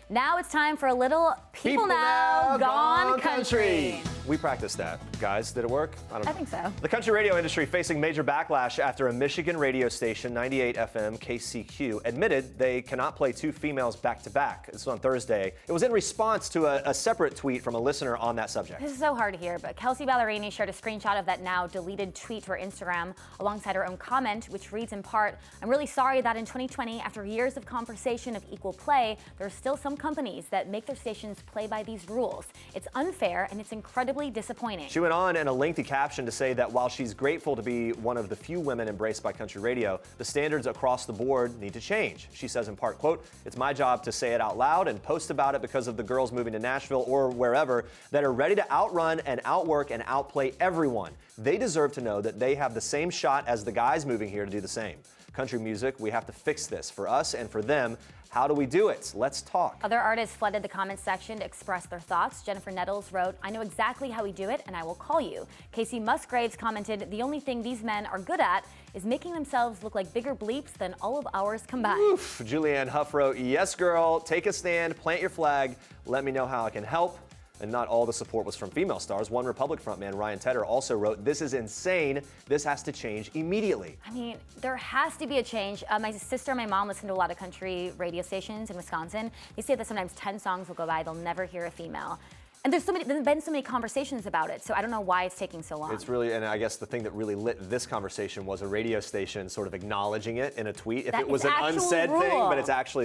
Now it's time for a little People Now Gone Country. We practiced that. Guys, did it work? I think so. The country radio industry facing major backlash after a Michigan radio station, 98 FM KCQ, admitted they cannot play two females back to back. This was on Thursday. It was in response to a separate tweet from a listener on that subject. This is so hard to hear, but Kelsea Ballerini shared a screenshot of that now deleted tweet to her Instagram alongside her own comment, which reads in part, "I'm really sorry that in 2020, after years of conversation of equal play, there are still some companies that make their stations play by these rules. It's unfair and it's incredibly disappointing." She went on in a lengthy caption to say that while she's grateful to be one of the few women embraced by country radio, the standards across the board need to change. She says in part, quote, "It's my job to say it out loud and post about it because of the girls moving to Nashville or wherever that are ready to outrun and outwork and outplay everyone. They deserve to know that they have the same shot as the guys moving here to do the same. Country music, we have to fix this for us and for them. How do we do it? Let's talk." Other artists flooded the comments section to express their thoughts. Jennifer Nettles wrote, "I know exactly how we do it, and I will call you." Kacey Musgraves commented, "The only thing these men are good at is making themselves look like bigger bleeps than all of ours combined." Oof. Julianne Huff wrote, "Yes, girl, take a stand, plant your flag, let me know how I can help." And not all the support was from female stars. One Republic frontman, Ryan Tedder, also wrote, "This is insane. This has to change immediately." I mean, there has to be a change. My sister and my mom listen to a lot of country radio stations in Wisconsin. They say that sometimes 10 songs will go by, they'll never hear a female. And there's been so many conversations about it, so I don't know why it's taking so long. It's really, and I guess the thing that really lit this conversation was a radio station sort of acknowledging it in a tweet. If it was an unsaid thing, but it's actually there.